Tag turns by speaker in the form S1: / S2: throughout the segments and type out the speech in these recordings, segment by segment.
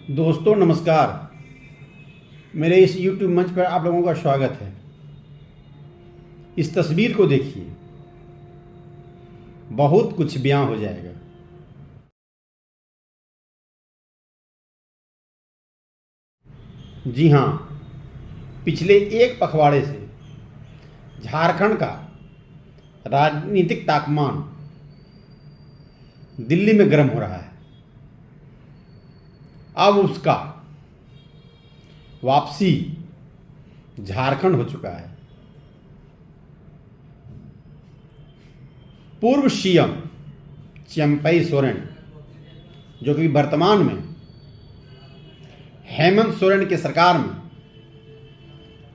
S1: दोस्तों नमस्कार। मेरे इस YouTube मंच पर आप लोगों का स्वागत है। इस तस्वीर को देखिए, बहुत कुछ बयां हो जाएगा। जी हाँ, पिछले एक पखवाड़े से झारखंड का राजनीतिक तापमान दिल्ली में गर्म हो रहा है। अब उसका वापसी झारखंड हो चुका है। पूर्व सीएम चंपई सोरेन, जो कि वर्तमान में हेमंत सोरेन की सरकार में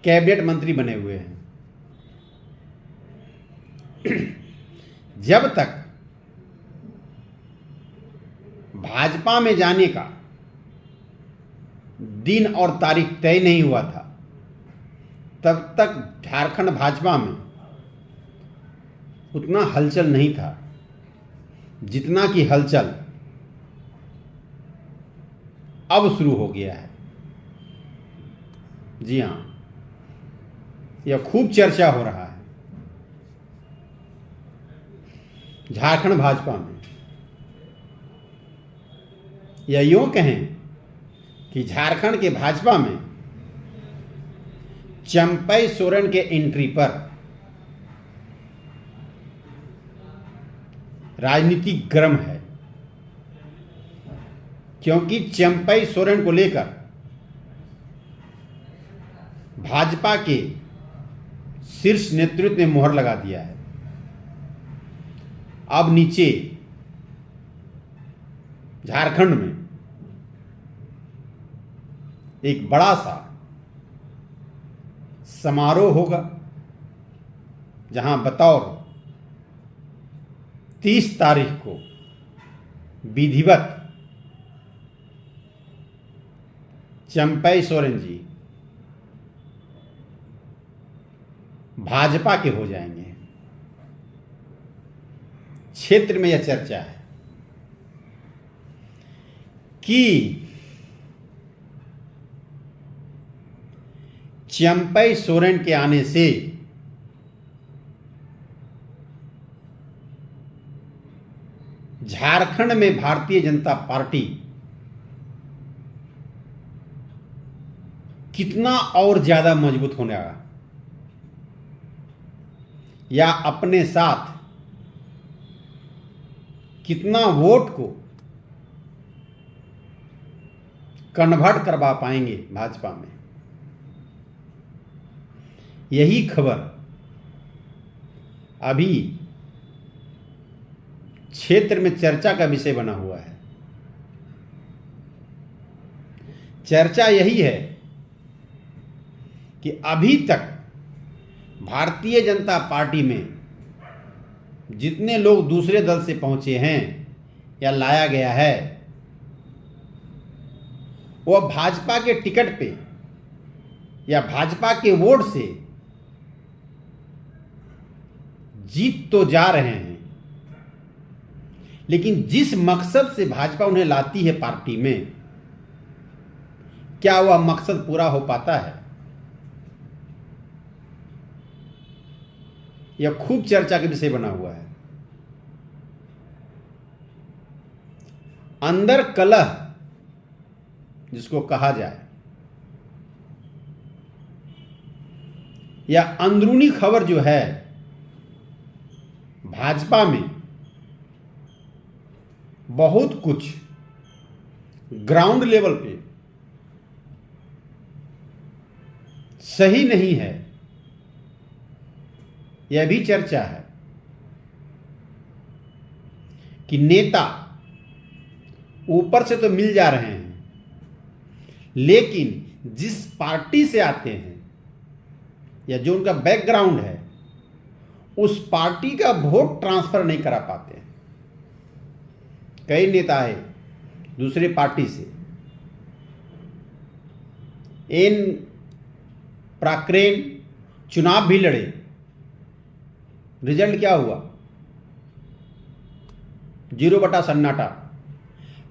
S1: कैबिनेट मंत्री बने हुए हैं, जब तक भाजपा में जाने का दिन और तारीख तय नहीं हुआ था, तब तक झारखंड भाजपा में उतना हलचल नहीं था जितना कि हलचल अब शुरू हो गया है। जी हाँ, यह खूब चर्चा हो रहा है झारखंड भाजपा में। या यूं कहें कि झारखंड के भाजपा में चंपई सोरेन के एंट्री पर राजनीति गर्म है, क्योंकि चंपई सोरेन को लेकर भाजपा के शीर्ष नेतृत्व ने मोहर लगा दिया है। अब नीचे झारखंड में एक बड़ा सा समारोह होगा, जहां बतौर 30 तारीख को विधिवत चंपई सोरेन जी भाजपा के हो जाएंगे। क्षेत्र में यह चर्चा है कि चंपई सोरेन के आने से झारखंड में भारतीय जनता पार्टी कितना और ज्यादा मजबूत होने लगा, या अपने साथ कितना वोट को कन्वर्ट करवा पाएंगे भाजपा में। यही खबर अभी क्षेत्र में चर्चा का विषय बना हुआ है। चर्चा यही है कि अभी तक भारतीय जनता पार्टी में जितने लोग दूसरे दल से पहुंचे हैं या लाया गया है, वह भाजपा के टिकट पे या भाजपा के वोट से जीत तो जा रहे हैं, लेकिन जिस मकसद से भाजपा उन्हें लाती है पार्टी में, क्या वह मकसद पूरा हो पाता है? यह खूब चर्चा का विषय बना हुआ है। अंदर कलह जिसको कहा जाए, या अंदरूनी खबर जो है भाजपा में, बहुत कुछ ग्राउंड लेवल पे सही नहीं है, यह भी चर्चा है कि नेता ऊपर से तो मिल जा रहे हैं, लेकिन जिस पार्टी से आते हैं या जो उनका बैकग्राउंड है, उस पार्टी का वोट ट्रांसफर नहीं करा पाते हैं। कई नेता है दूसरे पार्टी से इन प्राक्रेन चुनाव भी लड़े, रिजल्ट क्या हुआ? 0 बटा सन्नाटा।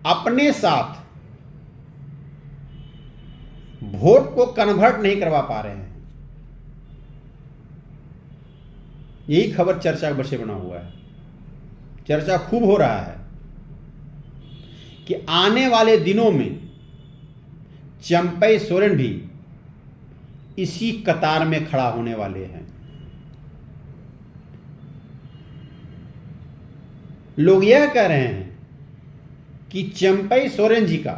S1: अपने साथ वोट को कन्वर्ट नहीं करवा पा रहे हैं। यही खबर चर्चा का विषय बना हुआ है। चर्चा खूब हो रहा है कि आने वाले दिनों में चंपई सोरेन भी इसी कतार में खड़ा होने वाले हैं। लोग यह कह रहे हैं कि चंपई सोरेन जी का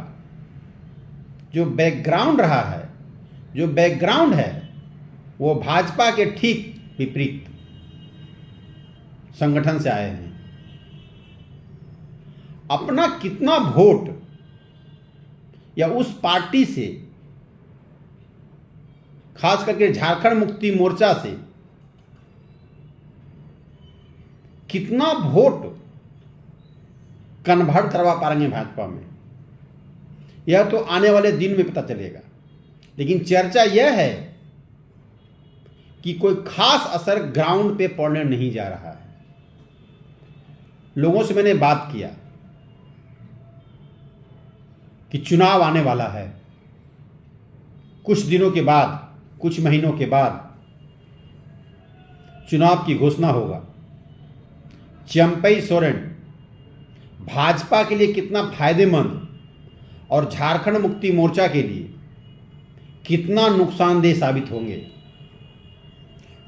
S1: जो बैकग्राउंड रहा है, जो बैकग्राउंड है, वो भाजपा के ठीक विपरीत संगठन से आए हैं। अपना कितना वोट या उस पार्टी से, खास करके झारखंड मुक्ति मोर्चा से कितना वोट कन्वर्ट करवा पाएंगे भाजपा में, यह तो आने वाले दिन में पता चलेगा। लेकिन चर्चा यह है कि कोई खास असर ग्राउंड पे पड़ने नहीं जा रहा है। लोगों से मैंने बात किया कि चुनाव आने वाला है, कुछ दिनों के बाद, कुछ महीनों के बाद चुनाव की घोषणा होगा। चंपई सोरेन भाजपा के लिए कितना फायदेमंद और झारखंड मुक्ति मोर्चा के लिए कितना नुकसानदेह साबित होंगे।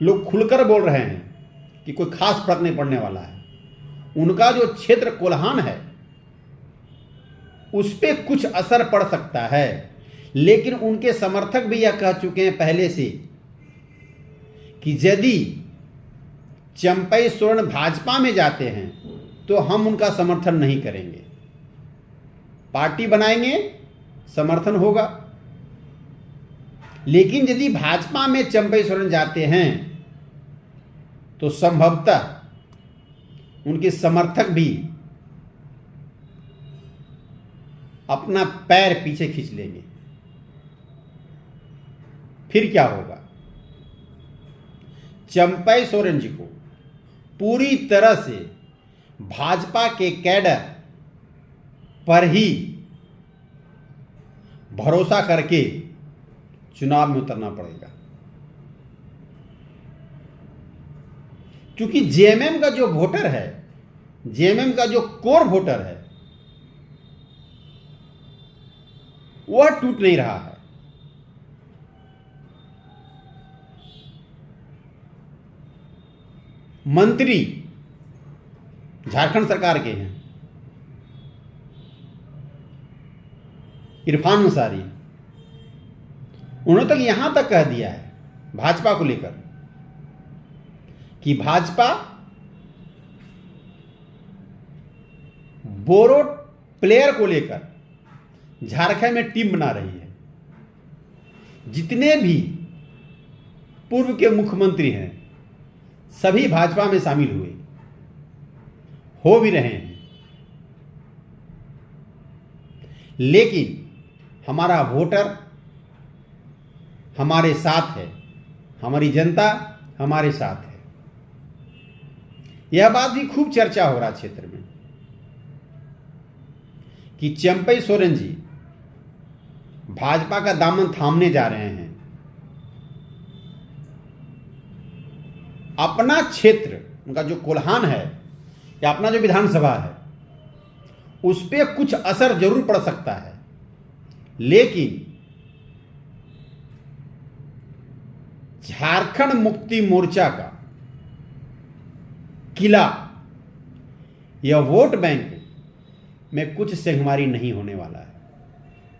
S1: लोग खुलकर बोल रहे हैं कि कोई खास फर्क नहीं पड़ने वाला है। उनका जो क्षेत्र कोल्हान है उस पर कुछ असर पड़ सकता है, लेकिन उनके समर्थक भी यह कह चुके हैं पहले से कि यदि चंपई सोरेन भाजपा में जाते हैं तो हम उनका समर्थन नहीं करेंगे। पार्टी बनाएंगे, समर्थन होगा, लेकिन यदि भाजपा में चंपई सोरेन जाते हैं तो संभवतः उनके समर्थक भी अपना पैर पीछे खींच लेंगे। फिर क्या होगा? चंपई सोरेन जी को पूरी तरह से भाजपा के कैडर पर ही भरोसा करके चुनाव में उतरना पड़ेगा, क्योंकि जेएमएम का जो वोटर है, जेएमएम का जो कोर वोटर है, वह टूट नहीं रहा है। मंत्री झारखंड सरकार के हैं, इरफान अंसारी, उन्होंने तक यहां तक कह दिया है भाजपा को लेकर कि भाजपा बोरो प्लेयर को लेकर झारखंड में टीम बना रही है। जितने भी पूर्व के मुख्यमंत्री हैं सभी भाजपा में शामिल हुए, हो भी रहे हैं। लेकिन हमारा वोटर हमारे साथ है, हमारी जनता हमारे साथ है। यह बात भी खूब चर्चा हो रहा क्षेत्र में कि चंपई सोरेन जी भाजपा का दामन थामने जा रहे हैं। अपना क्षेत्र, उनका जो कोल्हान है या अपना जो विधानसभा है, उस पर कुछ असर जरूर पड़ सकता है, लेकिन झारखंड मुक्ति मोर्चा का किला या वोट बैंक में कुछ सेंधमारी नहीं होने वाला है।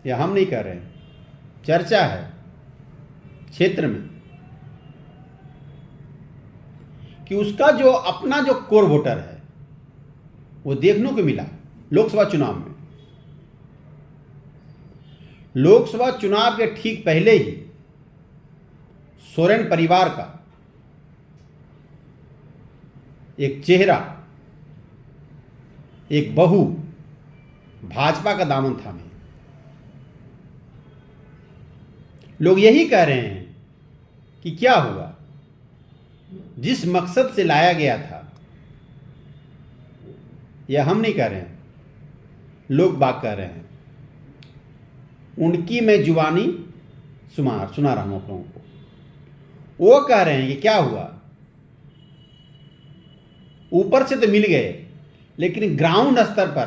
S1: यह हम नहीं कह रहे हैं, चर्चा है क्षेत्र में कि उसका जो अपना जो कोर वोटर है वो देखने को मिला लोकसभा चुनाव में। लोकसभा चुनाव के ठीक पहले ही सोरेन परिवार का एक चेहरा, एक बहू भाजपा का दामन थामे। लोग यही कह रहे हैं कि क्या हुआ, जिस मकसद से लाया गया था, यह हम नहीं कह रहे हैं, लोग बात कह रहे हैं, उनकी मैं जुबानी सुना रहा हूं आप लोगों को। वो कह रहे हैं कि क्या हुआ, ऊपर से तो मिल गए लेकिन ग्राउंड स्तर पर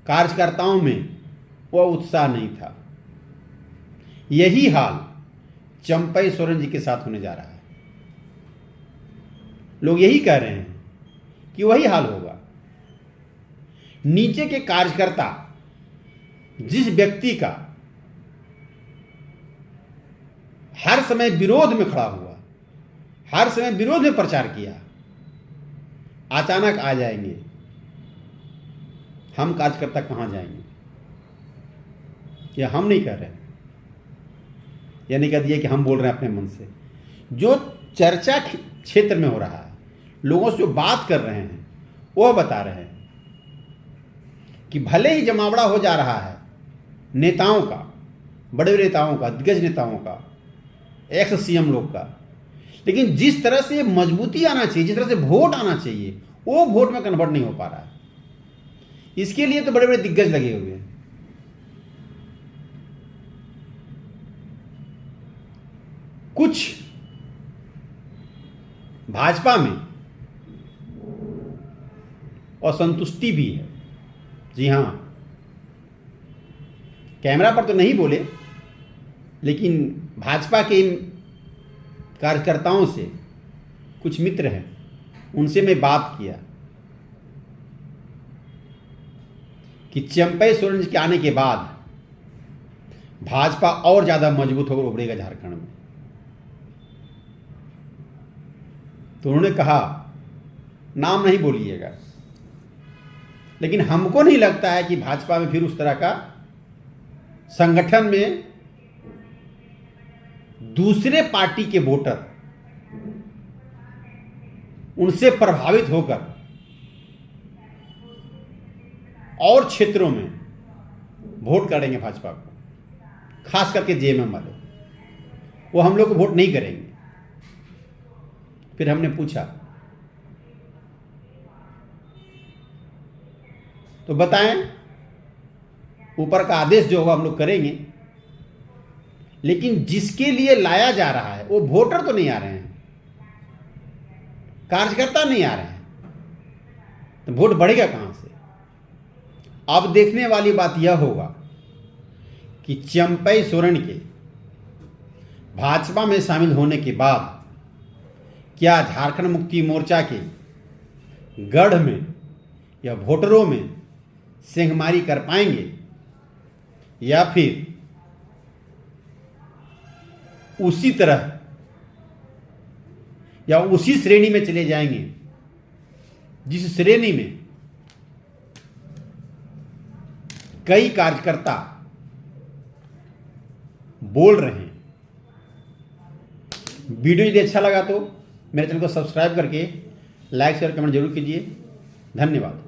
S1: कार्यकर्ताओं में वह उत्साह नहीं था। यही हाल चंपई सोरेन जी के साथ होने जा रहा है। लोग यही कह रहे हैं कि वही हाल होगा। नीचे के कार्यकर्ता जिस व्यक्ति का हर समय विरोध में खड़ा हुआ, हर समय विरोध में प्रचार किया, अचानक आ जाएंगे, हम कार्यकर्ता कहां जाएंगे? यह हम नहीं कह रहे, यह नहीं कह दिया कि हम बोल रहे हैं अपने मन से। जो चर्चा क्षेत्र में हो रहा है, लोगों से जो बात कर रहे हैं, वह बता रहे हैं कि भले ही जमावड़ा हो जा रहा है नेताओं का, बड़े बड़े नेताओं का, दिग्गज नेताओं का, एक्स सीएम लोग का, लेकिन जिस तरह से मजबूती आना चाहिए, जिस तरह से वोट आना चाहिए, वो वोट में कन्वर्ट नहीं हो पा रहा है। इसके लिए तो बड़े बड़े दिग्गज लगे हुए हैं। कुछ भाजपा में असंतुष्टि भी है। जी हां, कैमरा पर तो नहीं बोले, लेकिन भाजपा के इन कार्यकर्ताओं से कुछ मित्र हैं, उनसे मैं बात किया कि चंपई सोरेन के आने के बाद भाजपा और ज्यादा मजबूत होकर उभरेगा झारखंड में। तो उन्होंने कहा, नाम नहीं बोलिएगा, लेकिन हमको नहीं लगता है कि भाजपा में फिर उस तरह का संगठन में दूसरे पार्टी के वोटर उनसे प्रभावित होकर और क्षेत्रों में वोट करेंगे भाजपा को, खास करके जेएमएम वाले, वो हम लोग को वोट नहीं करेंगे। फिर हमने पूछा, तो बताएं, ऊपर का आदेश जो होगा हम लोग करेंगे, लेकिन जिसके लिए लाया जा रहा है वो वोटर तो नहीं आ रहे हैं, कार्यकर्ता नहीं आ रहे हैं, तो वोट बढ़ेगा कहां से? अब देखने वाली बात यह होगा कि चंपई सोरेन के भाजपा में शामिल होने के बाद क्या झारखंड मुक्ति मोर्चा के गढ़ में या वोटरों में सेंधमारी कर पाएंगे, या फिर उसी तरह या उसी श्रेणी में चले जाएंगे जिस श्रेणी में कई कार्यकर्ता बोल रहे हैं। वीडियो यदि अच्छा लगा तो मेरे चैनल को सब्सक्राइब करके लाइक शेयर कमेंट जरूर कीजिए। धन्यवाद।